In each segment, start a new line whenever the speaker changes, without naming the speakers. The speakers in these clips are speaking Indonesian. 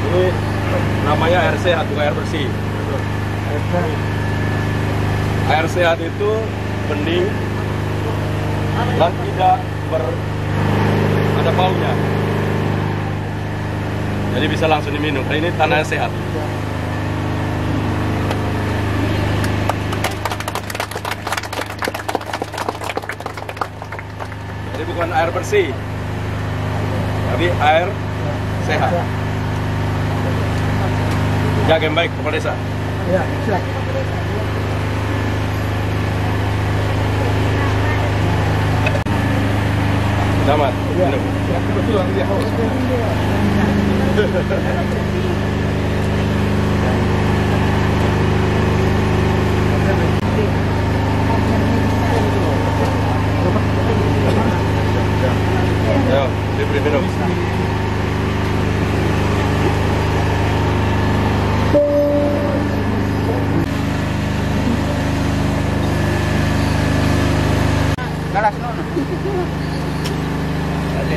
Ini namanya air sehat, bukan air bersih. Air sehat itu bening dan tidak ada baunya. Jadi bisa langsung diminum. Ini tanah sehat. Jadi bukan air bersih, tapi air sehat. Jaga yang baik, Kepala Desa.
Ya, siap.
Selamat. Minum.
Kebetulan dia haus.
Ayo, diberi minum.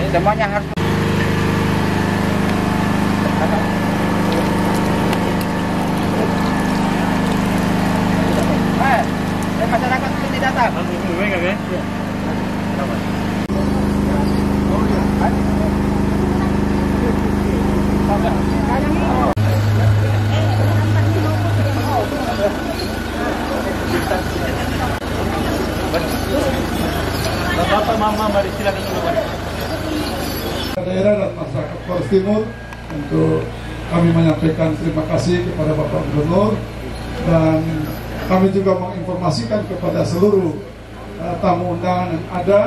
Semuanya harus masyarakat ini datang.
Bapak, Mama, mari silakan keluar.
Daerah dan masyarakat Flores Timur, untuk kami menyampaikan terima kasih kepada Bapak Gubernur, dan kami juga menginformasikan kepada seluruh tamu undangan yang ada,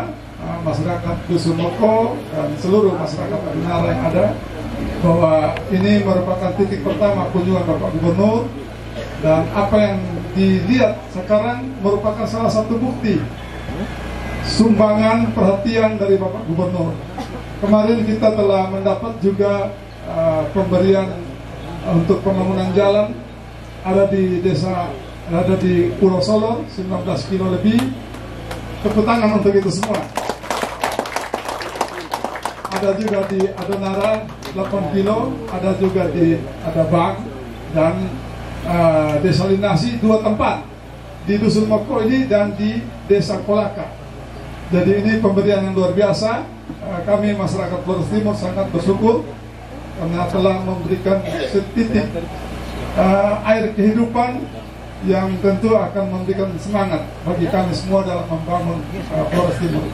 masyarakat Dusun Moko dan seluruh masyarakat Adonara yang ada, bahwa ini merupakan titik pertama kunjungan Bapak Gubernur, dan apa yang dilihat sekarang merupakan salah satu bukti sumbangan perhatian dari Bapak Gubernur. Kemarin kita telah mendapat juga pemberian untuk pembangunan jalan, ada di desa, ada di Pulau Solor 19 kilo lebih. Tepuk tangan untuk itu semua. Ada juga di Adonara 8 kilo, ada juga di Bang, dan desalinasi 2 tempat, di Dusun Moko ini dan di Desa Kolaka. Jadi ini pemberian yang luar biasa. Kami masyarakat Flores Timur sangat bersyukur karena telah memberikan setitik air kehidupan yang tentu akan memberikan semangat bagi kami semua dalam membangun Flores Timur.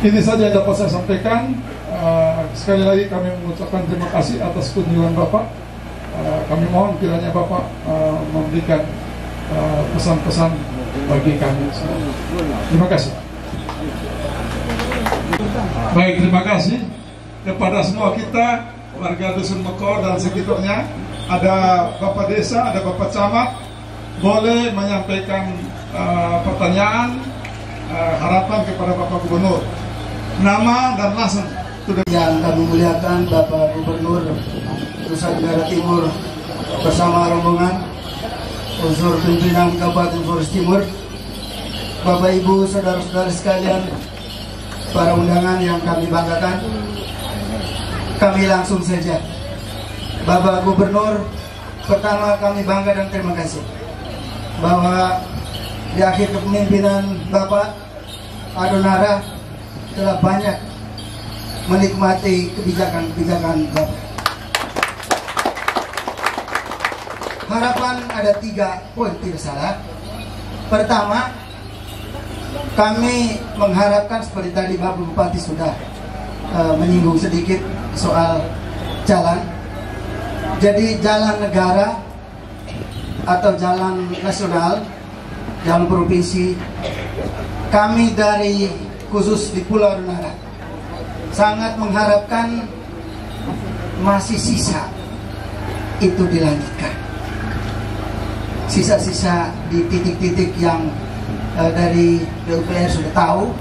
Ini saja yang dapat saya sampaikan. Sekali lagi kami mengucapkan terima kasih atas kunjungan Bapak. Kami mohon kiranya Bapak memberikan pesan-pesan bagi kami semua. Terima kasih. Baik, terima kasih kepada semua kita, warga Dusun Moko dan sekitarnya. Ada Bapak Desa, ada Bapak Camat, boleh menyampaikan pertanyaan, harapan kepada Bapak Gubernur. Nama dan langsung.
Yang kami muliakan Bapak Gubernur Nusa Tenggara Timur bersama rombongan unsur pimpinan Kabupaten Flores Timur, Bapak Ibu, saudara-saudara sekalian, para undangan yang kami banggakan, kami langsung saja. Bapak Gubernur, pertama kami bangga dan terima kasih bahwa di akhir kepemimpinan Bapak, Adonara telah banyak menikmati kebijakan-kebijakan Bapak. Harapan ada 3 poin tidak salah. Pertama, kami mengharapkan seperti tadi Bapak Bupati sudah menyinggung sedikit soal jalan. Jadi jalan negara atau jalan nasional dalam provinsi, kami dari khusus di Pulau Adonara sangat mengharapkan masih sisa itu dilanjutkan. Sisa-sisa di titik-titik yang dari PUPR sudah tahu,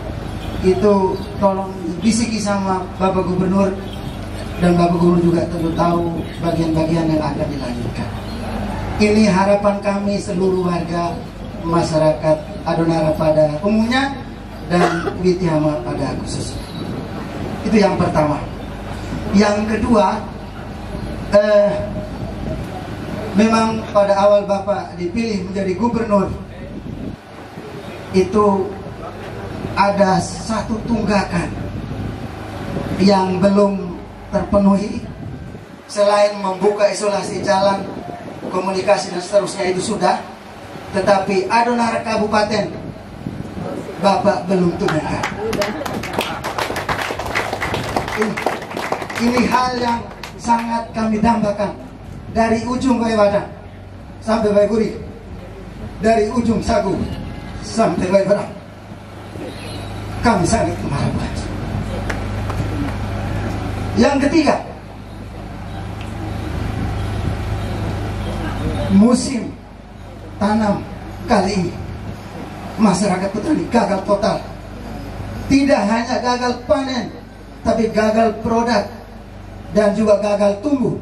itu tolong bisiki sama Bapak Gubernur, dan Bapak Gubernur juga tentu tahu bagian-bagian yang akan dilanjutkan. Ini harapan kami seluruh warga masyarakat Adonara pada umumnya dan Witihama pada khususnya. Itu yang pertama. Yang kedua, memang pada awal Bapak dipilih menjadi gubernur, itu ada satu tunggakan yang belum terpenuhi. Selain membuka isolasi jalan, komunikasi dan seterusnya itu sudah, tetapi Adonara Kabupaten Bapak belum tunaikan. Ini hal yang sangat kami dambakan. Dari ujung Baibada sampai Baiguri, dari ujung Sagu sampai Baibada, kami sangat mengharapkan. Yang ketiga, musim tanam kali ini masyarakat petani gagal total. Tidak hanya gagal panen, tapi gagal produk dan juga gagal tumbuh.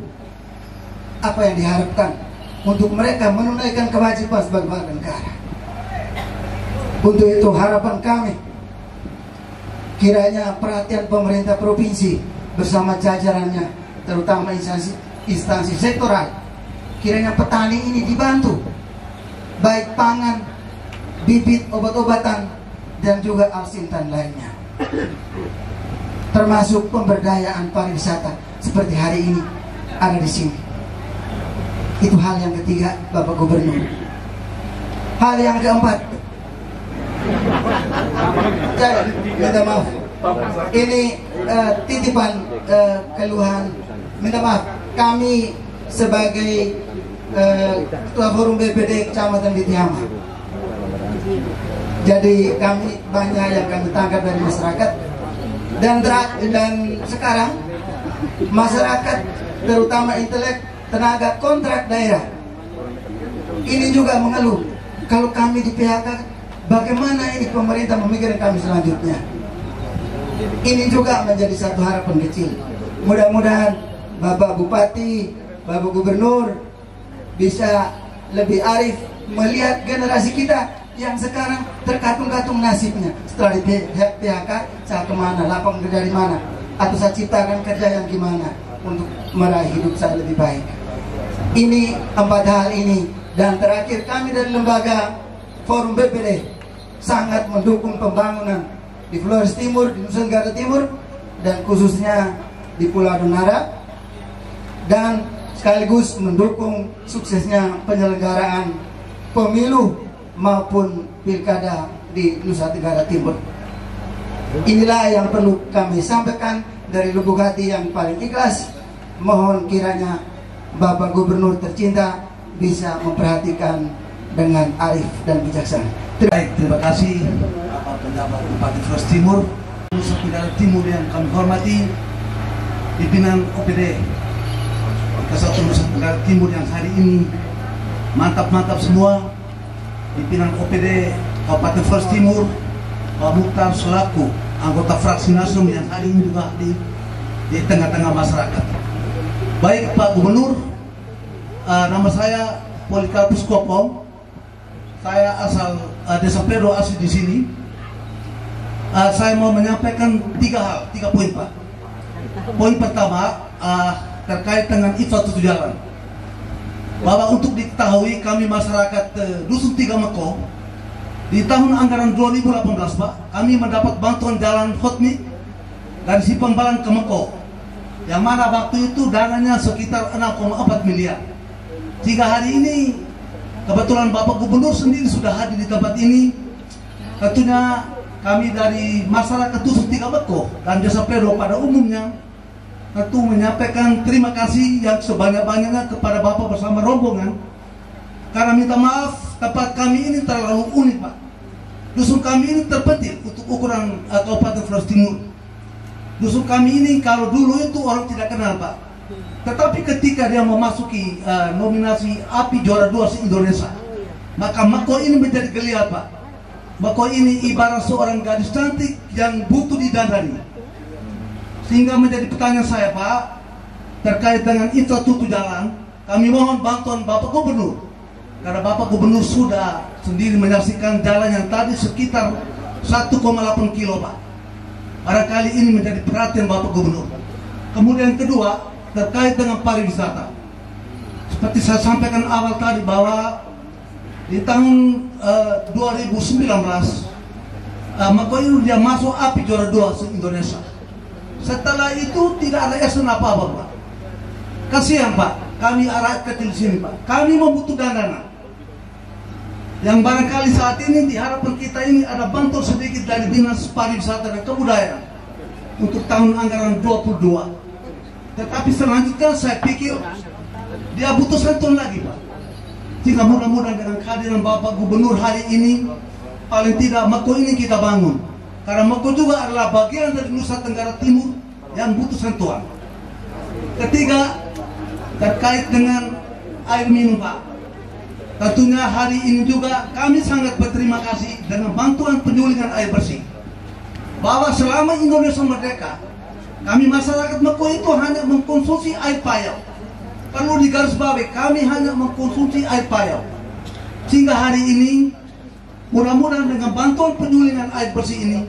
Apa yang diharapkan untuk mereka menunaikan kewajiban sebagai warga negara. Untuk itu harapan kami, kiranya perhatian pemerintah provinsi bersama jajarannya, terutama instansi sektoral, kiranya petani ini dibantu, baik pangan, bibit obat-obatan, dan juga alsintan lainnya, termasuk pemberdayaan pariwisata seperti hari ini ada di sini. Itu hal yang ketiga, Bapak Gubernur. Hal yang keempat, saya minta maaf, ini titipan keluhan. Minta maaf, kami sebagai Ketua Forum BPD Kecamatan Witihama, jadi kami banyak yang kami tangkap dari masyarakat, dan sekarang masyarakat terutama intelek, tenaga kontrak daerah ini juga mengeluh, kalau kami di PHK, bagaimana ini pemerintah memikirkan kami selanjutnya. Ini juga menjadi satu harapan kecil. Mudah-mudahan Bapak Bupati, Bapak Gubernur bisa lebih arif melihat generasi kita yang sekarang terkatung-katung nasibnya. Setelah di PHK, saya kemana, lapang kerja di mana, atau saya ciptakan kerja yang gimana untuk meraih hidup saya lebih baik. Ini 4 hal ini. Dan terakhir, kami dari lembaga Forum BPD sangat mendukung pembangunan di Flores Timur, di Nusa Tenggara Timur, dan khususnya di Pulau Adonara, dan sekaligus mendukung suksesnya penyelenggaraan pemilu maupun pilkada di Nusa Tenggara Timur. Inilah yang perlu kami sampaikan dari lubuk hati yang paling ikhlas. Mohon kiranya Bapak Gubernur tercinta bisa memperhatikan dengan arif dan bijaksana.
Baik, terima kasih Bapak Penjabat Bupati Flores Timur, Nusa Tenggara Timur yang kami hormati, pimpinan OPD Kesatuan Nusa Tenggara Timur yang hari ini mantap-mantap semua, pimpinan OPD Kabupaten Flores Timur, Pak Mukhtar selaku anggota fraksi Nasdem yang hari ini juga di tengah-tengah masyarakat. Baik Pak Gubernur, nama saya Polikarpus Kopong. Saya asal Desa Pedro, asli di sini. Saya mau menyampaikan 3 poin Pak. Poin pertama terkait dengan infrastruktur jalan. Bapak, untuk diketahui kami masyarakat Dusun 3 Meko, di tahun anggaran 2018 Pak, kami mendapat bantuan jalan hotmik dari Sipambalan ke Meko, yang mana waktu itu dananya sekitar 6,4 miliar. Jika hari ini kebetulan Bapak Gubernur sendiri sudah hadir di tempat ini, tentunya kami dari masyarakat Dusun 3 Meko dan Desa Pedro pada umumnya tentu menyampaikan terima kasih yang sebanyak-banyaknya kepada Bapak bersama rombongan, karena minta maaf, tempat kami ini terlalu unik, Pak. Dusun kami ini terpencil untuk ukuran Kabupaten Flores Timur. Dusun kami ini kalau dulu itu orang tidak kenal, Pak. Tetapi ketika dia memasuki nominasi API juara 2 se-Indonesia, maka Mako ini menjadi geliat, Pak. Mako ini ibarat seorang gadis cantik yang butuh didandani. Sehingga menjadi pertanyaan saya, Pak, terkait dengan infrastruktur jalan, kami mohon bantuan Bapak Gubernur. Karena Bapak Gubernur sudah sendiri menyaksikan jalan yang tadi sekitar 1,8 kilo, Pak. Barangkali ini menjadi perhatian Bapak Gubernur. Kemudian kedua, terkait dengan pariwisata. Seperti saya sampaikan awal tadi bahwa di tahun 2019 Mako ini dia masuk API juara 2 se-Indonesia. Setelah itu tidak ada action apa-apa, Pak. Kasihan, Pak, kami rakyat kecil sini, Pak. Kami membutuhkan dana. Yang barangkali saat ini diharapkan kita ini ada bantuan sedikit dari Dinas Pariwisata dan Kebudayaan untuk tahun anggaran 22. Tetapi selanjutnya saya pikir dia butuh sentuhan lagi, Pak. Jika mudah-mudahan dengan kehadiran Bapak Gubernur hari ini, paling tidak Mako ini kita bangun. Karena Mako juga adalah bagian dari Nusa Tenggara Timur yang butuh sentuhan. Ketiga, terkait dengan air minum, Pak. Tentunya hari ini juga kami sangat berterima kasih dengan bantuan penyulingan air bersih. Bahwa selama Indonesia merdeka, kami masyarakat Mako itu hanya mengkonsumsi air payau. Perlu digarisbawahi, kami hanya mengkonsumsi air payau. Sehingga hari ini, mudah-mudahan dengan bantuan penyulingan air bersih ini,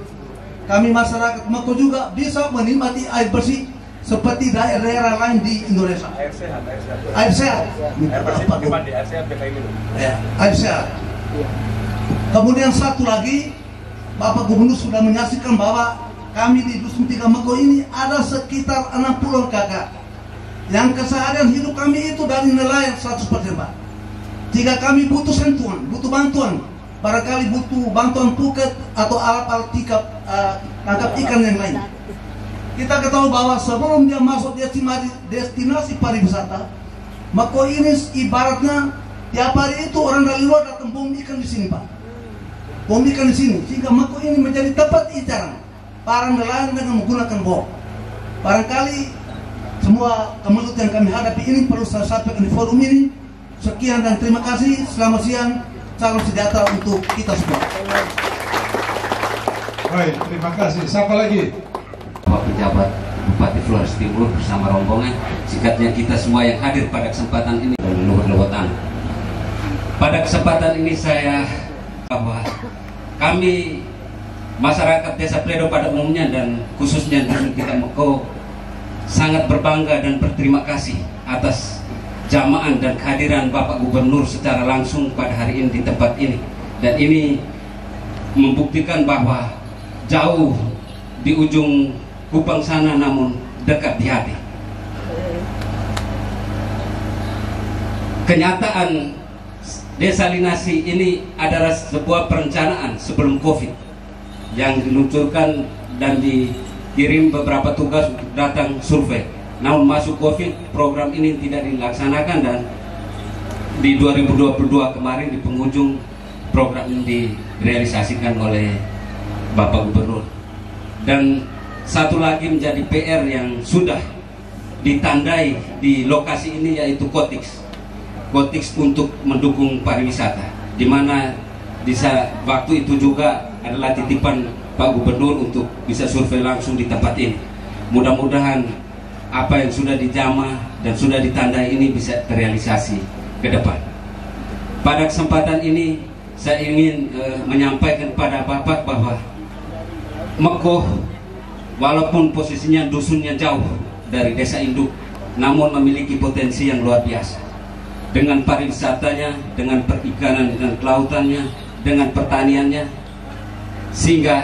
kami masyarakat Mako juga bisa menikmati air bersih seperti daerah-daerah lain di Indonesia.
Air sehat, air sehat.
Air sehat.
Air bersih pakai mandi, air sehat pakai minum.
Ya, air sehat. Kemudian satu lagi, Bapak Gubernur sudah menyaksikan bahwa kami di Dusun 3 Mako ini ada sekitar 60 kakak. Yang keseharian hidup kami itu dari nelayan 100%, Pak. Jika kami butuh sentuhan, butuh bantuan, barangkali butuh bantuan puket atau alat-alat tangkap ikan yang lain. Kita ketahui bahwa sebelum dia masuk destinasi pariwisata, Mako ini ibaratnya tiap hari itu orang dari luar datang bom ikan di sini, Pak. Bom ikan di sini, sehingga Mako ini menjadi tempat incaran para nelayan dengan menggunakan bom. Barangkali semua kemelut yang kami hadapi ini perlu saya sampaikan di forum ini. Sekian dan terima kasih. Selamat siang. Salam sejahtera untuk kita semua.
Baik, terima kasih. Siapa lagi?
Bapak Pejabat Bupati Flores Timur bersama rombongan, singkatnya kita semua yang hadir pada kesempatan ini dan leluhur tanah. Pada kesempatan ini saya bahwa kami masyarakat Desa Pledo pada umumnya dan khususnya Dusun kita Mako sangat berbangga dan berterima kasih atas jamaan dan kehadiran Bapak Gubernur secara langsung pada hari ini di tempat ini. Dan ini membuktikan bahwa jauh di ujung Kupang sana namun dekat di hati. Kenyataan desalinasi ini adalah sebuah perencanaan sebelum COVID yang diluncurkan dan dikirim beberapa tugas untuk datang survei. Namun masuk COVID, program ini tidak dilaksanakan dan di 2022 kemarin di penghujung program ini direalisasikan oleh Bapak Gubernur. Dan satu lagi menjadi PR yang sudah ditandai di lokasi ini yaitu Kotix untuk mendukung pariwisata, di mana waktu itu juga adalah titipan Pak Gubernur untuk bisa survei langsung di tempat ini. Mudah-mudahan apa yang sudah dijamah dan sudah ditandai ini bisa terrealisasi ke depan. Pada kesempatan ini saya ingin menyampaikan kepada Bapak bahwa Mako walaupun posisinya dusunnya jauh dari desa induk, namun memiliki potensi yang luar biasa. Dengan pariwisatanya, dengan perikanan dan kelautannya, dengan pertaniannya, sehingga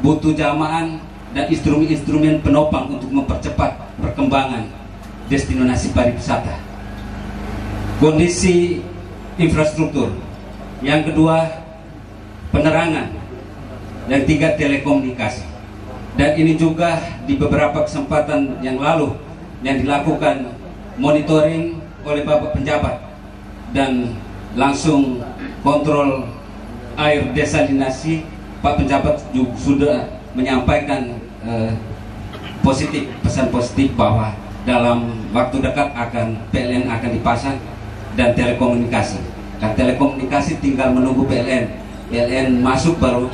butuh jamaan dan instrumen-instrumen penopang untuk mempercepat perkembangan destinasi pariwisata. Kondisi infrastruktur, yang kedua penerangan, dan tiga telekomunikasi. Dan ini juga di beberapa kesempatan yang lalu yang dilakukan monitoring oleh Bapak Penjabat dan langsung kontrol air desalinasi. Pak penjabat juga sudah menyampaikan pesan positif bahwa dalam waktu dekat PLN akan dipasang, dan telekomunikasi. Dan telekomunikasi tinggal menunggu PLN masuk baru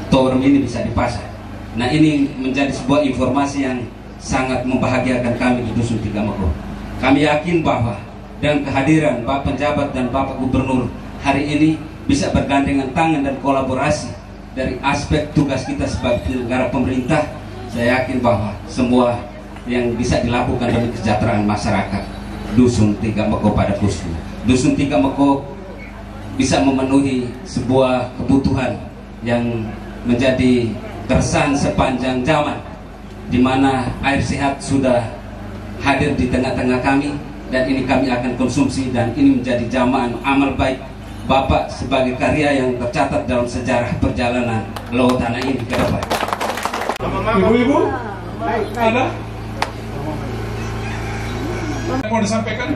tower ini bisa dipasang. Nah, ini menjadi sebuah informasi yang sangat membahagiakan kami di Dusun Tiga Meko. Kami yakin bahwa dengan kehadiran Pak Penjabat dan Bapak Gubernur hari ini bisa bergandengan tangan dan kolaborasi dari aspek tugas kita sebagai penyelenggara pemerintah. Saya yakin bahwa semua yang bisa dilakukan demi kesejahteraan masyarakat Dusun Tiga Meko pada khususnya. Dusun Tiga Meko bisa memenuhi sebuah kebutuhan yang menjadi keresahan sepanjang zaman, di mana air sehat sudah hadir di tengah-tengah kami, dan ini kami akan konsumsi, dan ini menjadi jamaan amal baik Bapak sebagai karya yang tercatat dalam sejarah perjalanan Laut Tanah ini ke depan.
Ibu-ibu, ada mau disampaikan?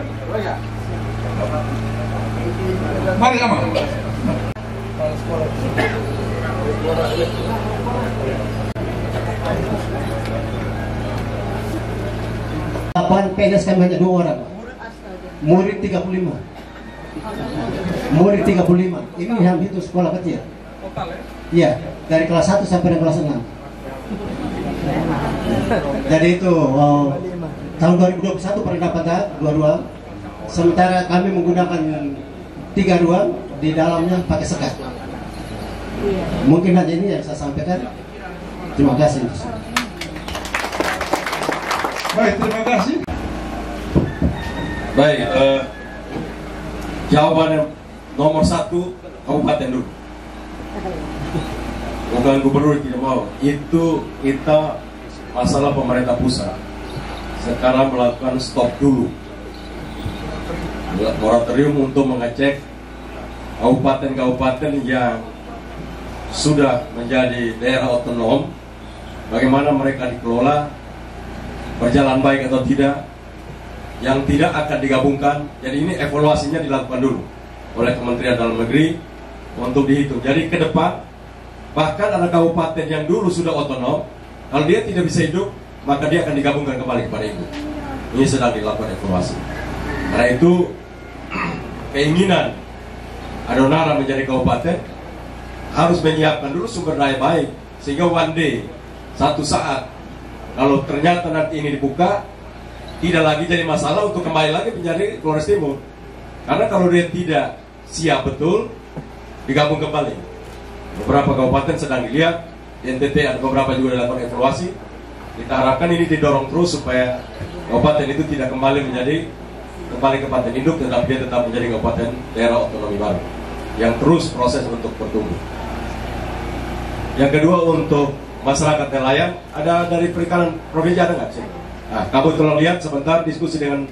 Mari Ama.
PNS kami hanya 2 orang. Murid 35. Murid 35. Ini yang itu sekolah kecil.
Total ya?
Iya, dari kelas 1 sampai kelas 6. Jadi itu tahun 2021 pernah dapat 2 ruang. Sementara kami menggunakan 3 ruang, di dalamnya pakai sekat. Mungkin hanya ini yang saya sampaikan. Terima kasih.
Baik, terima kasih.
Baik, jawaban nomor 1 kabupaten dulu. Bukan gubernur tidak mau. Itu kita masalah pemerintah pusat. Sekarang melakukan stop dulu, moratorium untuk mengecek kabupaten-kabupaten yang sudah menjadi daerah otonom, bagaimana mereka dikelola, berjalan baik atau tidak, yang tidak akan digabungkan. Jadi ini evaluasinya dilakukan dulu oleh Kementerian Dalam Negeri untuk dihitung. Jadi ke depan, bahkan ada kabupaten yang dulu sudah otonom, kalau dia tidak bisa hidup, maka dia akan digabungkan kembali kepada ibu. Ini sedang dilakukan evaluasi. Karena itu keinginan Adonara menjadi kabupaten harus menyiapkan dulu sumber daya baik, sehingga one day, satu saat, kalau ternyata nanti ini dibuka, tidak lagi jadi masalah untuk kembali lagi menjadi Flores Timur. Karena kalau dia tidak siap betul, digabung kembali. Beberapa kabupaten sedang dilihat, di NTT ada beberapa juga dilakukan evaluasi. Kita harapkan ini didorong terus supaya kabupaten itu tidak kembali menjadi kabupaten induk, tetapi dia tetap menjadi kabupaten daerah otonomi baru yang terus proses untuk bertumbuh. Yang kedua, untuk masyarakat nelayan, ada dari Perikanan Provinsi ada nggak sih? Nah, kamu tolong lihat sebentar, diskusi dengan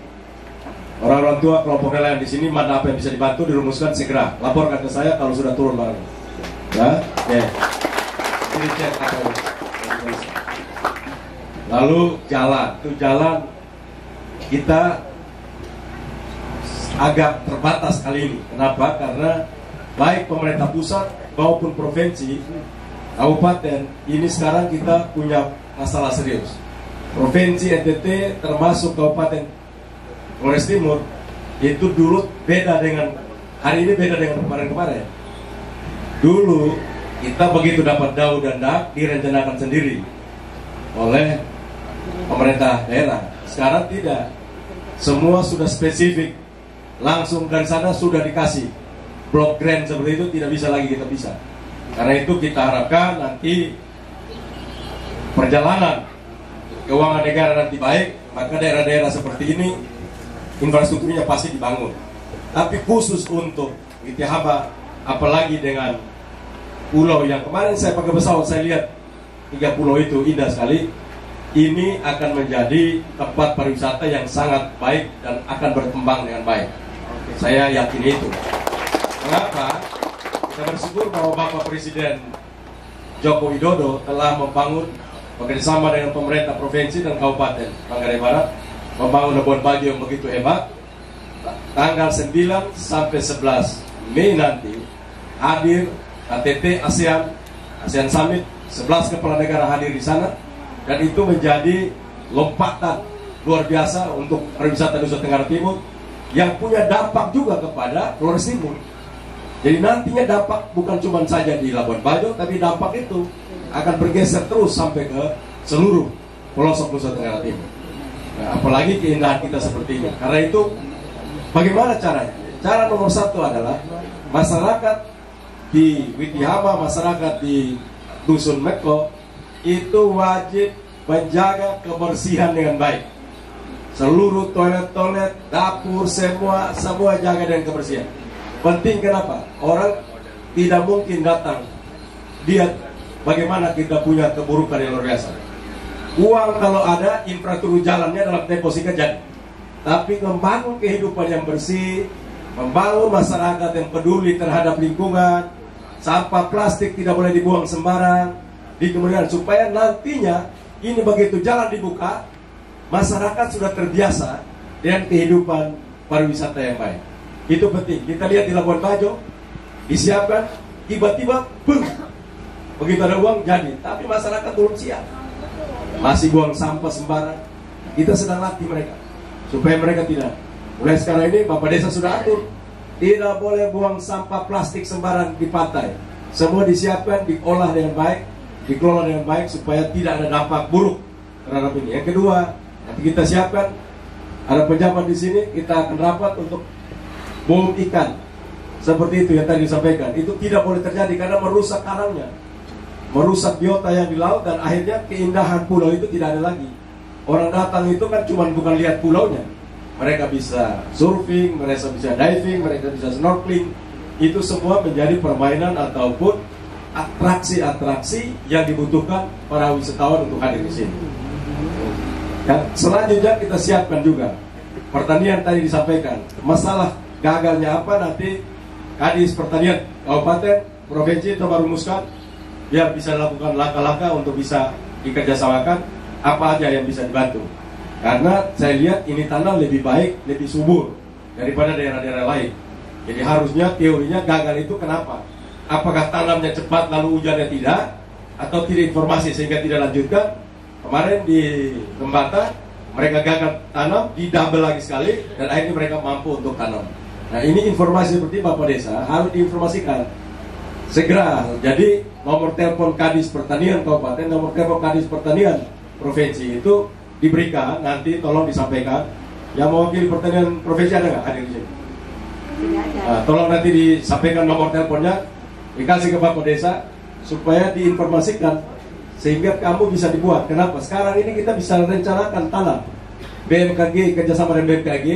orang-orang tua kelompok nelayan di sini, mana apa yang bisa dibantu, dirumuskan segera. Laporkan ke saya kalau sudah turun barang. Ya, oke. Ini cek apa ini. Lalu jalan, itu jalan kita agak terbatas kali ini. Kenapa? Karena baik pemerintah pusat maupun provinsi, kabupaten, ini sekarang kita punya masalah serius. Provinsi NTT termasuk Kabupaten Flores Timur itu dulu beda dengan hari ini, beda dengan kemarin-kemarin. Dulu kita begitu dapat DAU dan DAK direncanakan sendiri oleh pemerintah daerah. Sekarang tidak, semua sudah spesifik, langsung dari sana sudah dikasih blok grant seperti itu, tidak bisa lagi kita bisa. Karena itu kita harapkan nanti perjalanan keuangan negara nanti baik, maka daerah-daerah seperti ini infrastrukturnya pasti dibangun. Tapi khusus untuk Itihaba, apalagi dengan pulau yang kemarin saya pakai pesawat, saya lihat 3 pulau itu indah sekali. Ini akan menjadi tempat pariwisata yang sangat baik dan akan berkembang dengan baik. Saya yakin itu. Mengapa? Kita bersyukur bahwa Bapak Presiden Joko Widodo telah membangun bekerjasama dengan pemerintah provinsi dan kabupaten Manggarai Barat, membangun Labuan Bajo yang begitu hebat. Tanggal 9 sampai 11 Mei nanti hadir KTT ASEAN Summit, 11 kepala negara hadir di sana, dan itu menjadi lompatan luar biasa untuk pariwisata Nusa Tenggara Timur yang punya dampak juga kepada Flores Timur. Jadi nantinya dampak bukan cuma saja di Labuan Bajo, tapi dampak itu akan bergeser terus sampai ke seluruh pelosok Nusa Tenggara Timur. Nah, apalagi keindahan kita seperti ini. Karena itu bagaimana caranya? Cara nomor satu adalah masyarakat di Witihama, masyarakat di Dusun Meko itu wajib menjaga kebersihan dengan baik. Seluruh toilet-toilet, dapur, semua jaga dengan kebersihan. Penting kenapa? Orang tidak mungkin datang lihat bagaimana kita punya keburukan yang luar biasa. Uang kalau ada, infrastruktur jalannya dalam tempo singkat jadi. Tapi membangun kehidupan yang bersih, membangun masyarakat yang peduli terhadap lingkungan, sampah plastik tidak boleh dibuang sembarang, di kemudian supaya nantinya ini begitu jalan dibuka, masyarakat sudah terbiasa dengan kehidupan pariwisata yang baik. Itu penting. Kita lihat di Labuan Bajo, disiapkan, tiba-tiba, begitu ada uang jadi, tapi masyarakat belum siap. Masih buang sampah sembarang. Kita sedang latih mereka supaya mereka tidak. Mulai sekarang ini Bapak Desa sudah atur, tidak boleh buang sampah plastik sembarang di pantai. Semua disiapkan, diolah dengan baik, dikelola dengan baik supaya tidak ada dampak buruk terhadap ini. Yang kedua, nanti kita siapkan, ada pejabat di sini, kita akan rapat untuk bom ikan. Seperti itu yang tadi disampaikan. Itu tidak boleh terjadi karena merusak karangnya, merusak biota yang di laut, dan akhirnya keindahan pulau itu tidak ada lagi. Orang datang itu kan cuma bukan lihat pulaunya, mereka bisa surfing, mereka bisa diving, mereka bisa snorkeling. Itu semua menjadi permainan ataupun atraksi-atraksi yang dibutuhkan para wisatawan untuk hadir di sini. Dan selanjutnya kita siapkan juga pertanian. Tadi disampaikan masalah gagalnya apa, nanti Kadis Pertanian Kabupaten Provinsi coba rumuskan biar bisa lakukan langkah-langkah untuk bisa dikerjasamakan apa aja yang bisa dibantu. Karena saya lihat ini tanah lebih baik, lebih subur daripada daerah-daerah lain. Jadi harusnya teorinya gagal itu kenapa? Apakah tanamnya cepat lalu hujannya tidak, atau tidak informasi sehingga tidak lanjutkan? Kemarin di Lembata mereka gagal tanam, di double lagi sekali, dan akhirnya mereka mampu untuk tanam. Nah ini informasi seperti Bapak Desa harus diinformasikan segera. Jadi nomor telepon Kadis Pertanian Kabupaten, nomor telepon Kadis Pertanian Provinsi itu diberikan, nanti tolong disampaikan. Yang mewakili pertanian provinsi ada nggak hadir di sini? Nah, tolong nanti disampaikan nomor teleponnya, dikasih ke Bapak Desa supaya diinformasikan sehingga kamu bisa dibuat. Kenapa? Sekarang ini kita bisa rencanakan tanam. BMKG kerjasama dengan BMKG,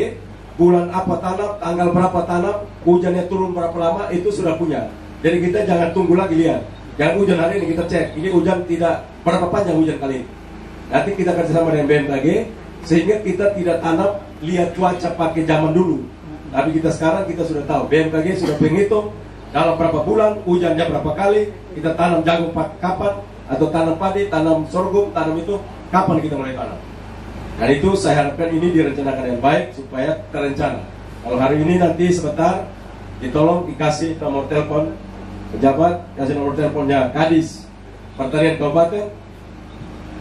bulan apa tanam, tanggal berapa tanam, hujannya turun berapa lama, itu sudah punya. Jadi kita jangan tunggu lagi lihat. Jangan hujan hari ini kita cek, ini hujan tidak berapa panjang hujan kali ini. Nanti kita kerjasama dengan BMKG sehingga kita tidak tanam lihat cuaca pakai zaman dulu. Tapi kita sekarang kita sudah tahu, BMKG sudah menghitung dalam berapa bulan, hujannya berapa kali, kita tanam jagung kapan, atau tanam padi, tanam sorghum, tanam itu kapan kita mulai tanam. Dan itu saya harapkan ini direncanakan dengan baik supaya terencana. Kalau hari ini nanti sebentar ditolong dikasih nomor telepon pejabat, kasih nomor teleponnya Kadis Pertanian Kabupaten,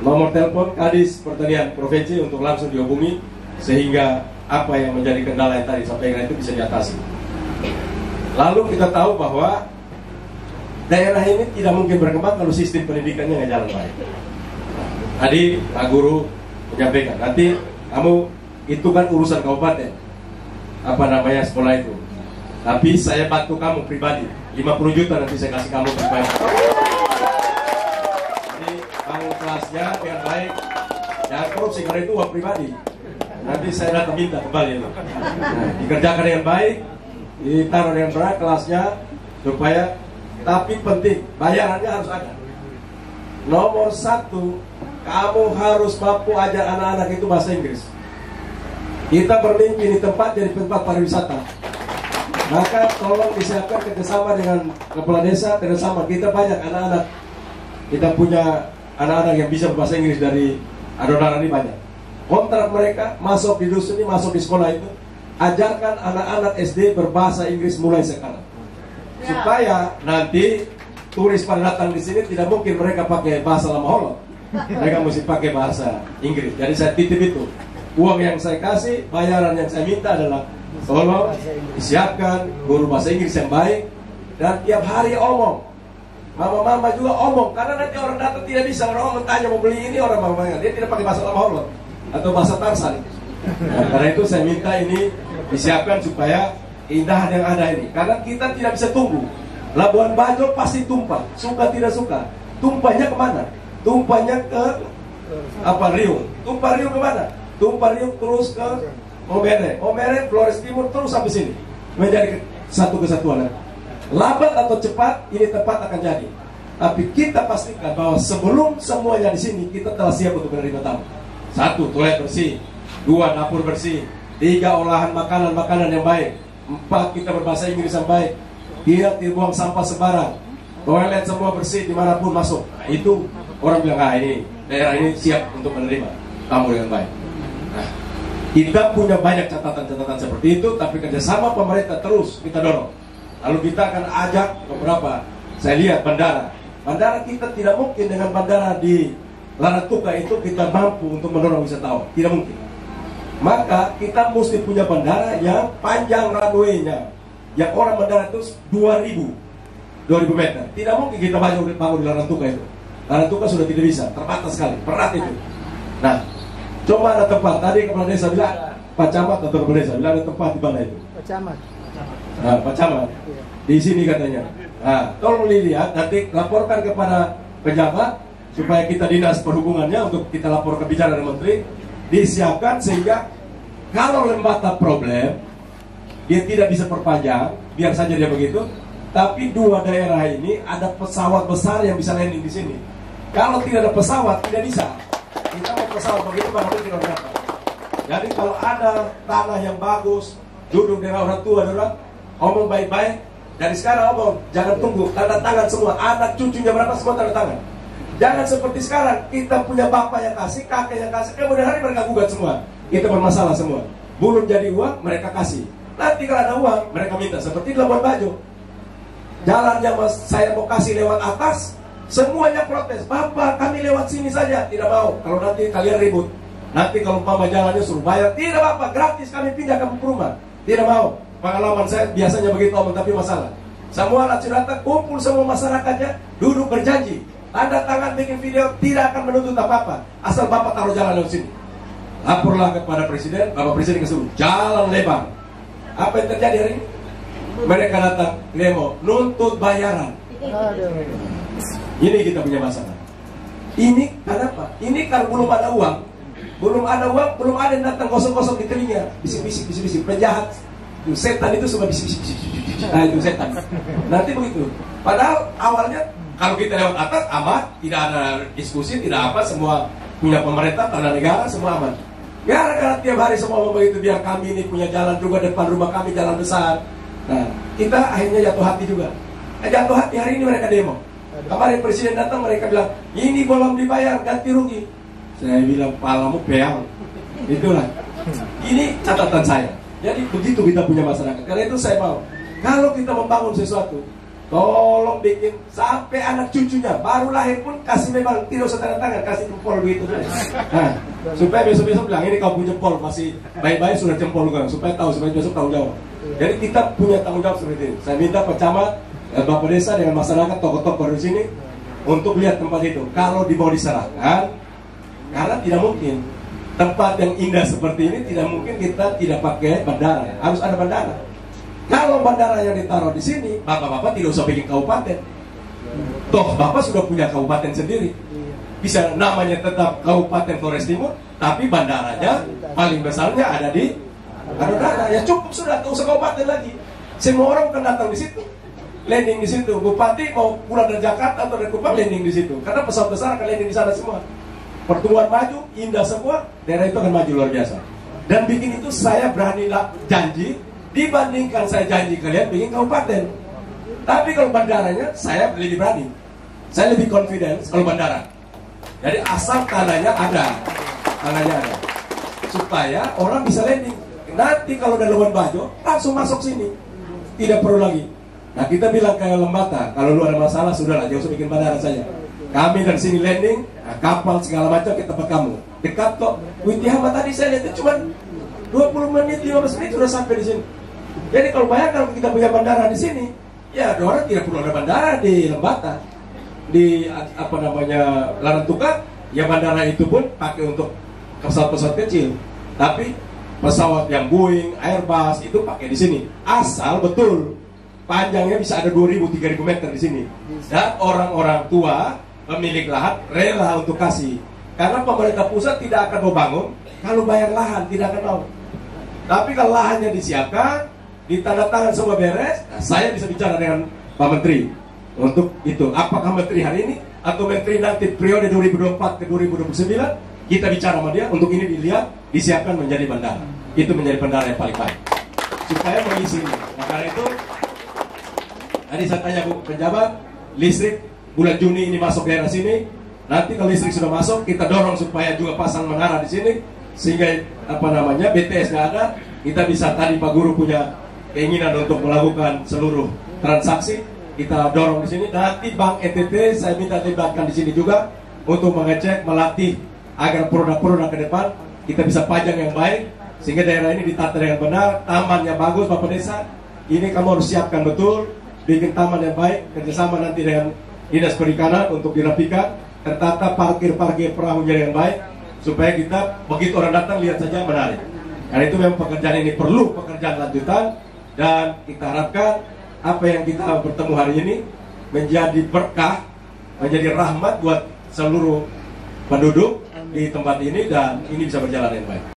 nomor telepon Kadis Pertanian Provinsi untuk langsung dihubungi sehingga apa yang menjadi kendala yang tadi sampaikan itu bisa diatasi. Lalu kita tahu bahwa daerah ini tidak mungkin berkembang kalau sistem pendidikannya nggak jalan baik. Tadi Pak Guru menyampaikan, nanti kamu itu kan urusan kabupaten, apa namanya sekolah itu. Tapi saya bantu kamu pribadi, 50 juta nanti saya kasih kamu pribadi. Jadi bangun kelasnya dengan baik, jangan korupsi karena itu uang pribadi. Nanti saya datang minta kembali. Nah, dikerjakan dengan baik, ditaruh dengan berat kelasnya supaya, tapi penting bayarannya harus ada. Nomor satu, kamu harus mampu ajar anak-anak itu bahasa Inggris. Kita bermimpi di tempat jadi tempat pariwisata, maka tolong disiapkan kerjasama dengan kepala desa, kerjasama. Kita banyak anak-anak, kita punya anak-anak yang bisa berbahasa Inggris dari Adonara ini banyak. Kontrak mereka masuk di dusun ini, masuk di sekolah itu, ajarkan anak-anak SD berbahasa Inggris mulai sekarang. supaya nanti turis pada datang di sini tidak mungkin mereka pakai bahasa lama Holland, mereka mesti pakai bahasa Inggris. Jadi saya titip itu, uang yang saya kasih, bayaran yang saya minta adalah tolong disiapkan guru bahasa Inggris yang baik, dan tiap hari omong, mama-mama juga omong, karena nanti orang datang tidak bisa, orang tanya mau beli ini, orang mama dia tidak pakai bahasa lama Holland atau bahasa Tarsan. Nah, karena itu saya minta ini disiapkan supaya indahan yang ada ini, karena kita tidak bisa tunggu. Labuan Bajo pasti tumpah, suka tidak suka. Tumpahnya kemana? Tumpahnya ke Riung. Tumpah Riung kemana? Tumpah Riung terus ke Omere, Flores Timur terus sampai sini, menjadi satu kesatuan. Lambat atau cepat ini tempat akan jadi. Tapi kita pastikan bahwa sebelum semuanya di sini kita telah siap untuk menerima tamu. 1. Toilet bersih, 2. Dapur bersih, 3. Olahan makanan yang baik, 4. Kita berbahasa Inggris yang baik, 5. Tidak buang sampah sembarang, toilet semua bersih dimanapun masuk. Nah, itu orang bilang, ini daerah ini siap untuk menerima tamu dengan baik. Nah, kita punya banyak catatan-catatan seperti itu, tapi kerjasama pemerintah terus kita dorong. Lalu kita akan ajak beberapa, saya lihat bandara kita tidak mungkin dengan bandara di Laratuka itu kita mampu untuk mendorong wisatawan, tidak mungkin. Maka kita mesti punya bandara yang panjang runway-nya, yang orang mendarat itu 2000 meter. Tidak mungkin kita bangun di Laratuka itu. Laratuka sudah tidak bisa, terbatas sekali, berat itu. Nah, coba ada tempat, tadi kepala desa bilang, Pak Camat atau kepala desa bilang ada tempat di mana itu?
Pak Camat.
Nah, Pak Camat, di sini katanya. Nah, tolong dilihat, nanti laporkan kepada pejabat, supaya kita dinas perhubungannya untuk kita lapor ke bicara dengan menteri, disiapkan sehingga kalau Lembata problem, dia tidak bisa perpanjang, biar saja dia begitu. Tapi dua daerah ini ada pesawat besar yang bisa landing di sini. Kalau tidak ada pesawat, tidak bisa. Kita mau pesawat begitu, Bang, tidak dapat. Jadi kalau ada tanah yang bagus, duduk dengan orang tua, ngomong baik-baik. Dari sekarang ngomong, jangan tunggu, tanda tangan semua. Anak cucunya berapa semua tanda tangan. Jangan seperti sekarang, kita punya bapak yang kasih, kakek yang kasih, kemudian hari mereka gugat semua. Kita bermasalah semua. Belum jadi uang, mereka kasih. Nanti kalau ada uang, mereka minta. Seperti di Labuan Bajo. Jalan yang saya mau kasih lewat atas, semuanya protes. Bapak, kami lewat sini saja. Tidak mau, kalau nanti kalian ribut. Nanti kalau umpama jalannya suruh bayar, tidak apa, gratis kami pindah ke rumah. Tidak mau. Pengalaman saya biasanya begitu omong, tapi masalah. Semua langsung datang, kumpul semua masyarakatnya, duduk berjanji. Tanda tangan bikin video, tidak akan menuntut apa-apa, asal Bapak taruh jalan lewat sini. Laporlah kepada Presiden, Bapak Presiden kesuruh jalan lebar. Apa yang terjadi hari ini? Mereka datang demo, nuntut bayaran. Ini kita punya masalah. Ini kenapa? Ini kalau belum ada uang, belum ada yang datang gosok-gosok di telinga, bisik-bisik, penjahat. Setan itu semua bisik-bisik. Nah, itu setan. Nanti begitu. Padahal awalnya kalau kita lewat atas aman, tidak ada diskusi, tidak apa, semua punya pemerintah, tanda negara, semua aman. Gara-gara tiap hari semua ngomong begitu, biar kami ini punya jalan juga depan rumah kami, jalan besar. Nah, kita akhirnya jatuh hati juga. Jatuh hati hari ini mereka demo. Kemarin Presiden datang, mereka bilang, ini belum dibayar, ganti rugi. Saya bilang, palamu peang. Itulah. Ini catatan saya. Jadi begitu kita punya masyarakat. Karena itu saya mau, kalau kita membangun sesuatu, tolong bikin sampai anak cucunya baru lahir pun kasih, memang tidak usah tanda tangan, kasih jempol begitu. Nah, supaya besok-besok bilang ini kau punya jempol, masih baik-baik sudah jempol kan, supaya tahu, supaya besok tanggung jawab. Jadi kita punya tanggung jawab seperti ini. Saya minta Pak Camat, Bapak Desa dengan masyarakat, tokoh-tokoh di sini untuk lihat tempat itu. Kalau mau diserahkan, karena tidak mungkin tempat yang indah seperti ini, tidak mungkin kita tidak pakai bandara. Harus ada bandara. Kalau bandara yang ditaruh di sini, bapak-bapak tidak usah bikin kabupaten. Toh bapak sudah punya kabupaten sendiri. Bisa namanya tetap Kabupaten Flores Timur, tapi bandaranya paling besarnya ada di Adodana. Ya cukup sudah, tak usah kabupaten lagi. Semua orang akan datang di situ, landing di situ. Bupati mau pulang dari Jakarta atau dari Kupang, landing di situ. Karena pesawat besar akan landing di sana semua. Pertumbuhan maju, indah semua, daerah itu akan maju luar biasa. Dan bikin itu saya berani janji, dibandingkan saya janji kalian bikin kabupaten. Tapi kalau bandaranya saya lebih berani, saya lebih confidence kalau bandara. Jadi asal tanahnya ada, supaya orang bisa landing. Nanti kalau ada Labuan Bajo langsung masuk sini, tidak perlu lagi Nah kita bilang ke Lembata, kalau lu ada masalah sudahlah, jangan usah bikin bandara saja. Kami dari sini landing, kapal segala macam ke tempat kamu. Dekat kok. Witihama tadi saya lihat itu cuma 20 menit, 15 menit sudah sampai di sini. Jadi kalau bayangkan kita punya bandara di sini, ya orang tidak perlu ada bandara di Lembata. Di apa namanya Larantuka, ya bandara itu pun pakai untuk pesawat-pesawat kecil. Tapi pesawat yang Boeing, Airbus itu pakai di sini. Asal betul panjangnya bisa ada 2.000-3.000 meter di sini. Dan orang-orang tua pemilik lahan rela untuk kasih. Karena pemerintah pusat tidak akan mau bangun kalau bayar lahan, tidak akan mau. Tapi kalau lahannya disiapkan, ditandatangan semua beres, nah, saya bisa bicara dengan Pak Menteri untuk itu. Apakah Menteri hari ini atau Menteri nanti periode 2024 ke 2029, kita bicara sama dia untuk ini dilihat, disiapkan menjadi bandara. Itu menjadi bandara yang paling baik supaya mengisi ini. Nah, karena itu tadi saya tanya Bu penjabat, listrik bulan Juni ini masuk daerah sini. Nanti kalau listrik sudah masuk, kita dorong supaya juga pasang menara di sini, sehingga apa namanya BTS nggak ada. Kita bisa, tadi Pak Guru punya keinginan untuk melakukan seluruh transaksi, kita dorong di sini. Nanti Bank NTT saya minta libatkan di sini juga untuk mengecek, melatih agar produk-produk ke depan kita bisa pajang yang baik, sehingga daerah ini ditata dengan benar, tamannya bagus. Bapak Desa, ini kamu harus siapkan betul, bikin taman yang baik, kerjasama nanti dengan Dinas Perikanan untuk dirapikan, tertata parkir-parkir perahunya yang baik, supaya kita begitu orang datang lihat saja menarik. Karena itu memang pekerjaan ini perlu pekerjaan lanjutan, dan kita harapkan apa yang kita bertemu hari ini menjadi berkah, menjadi rahmat buat seluruh penduduk di tempat ini, dan ini bisa berjalan dengan baik.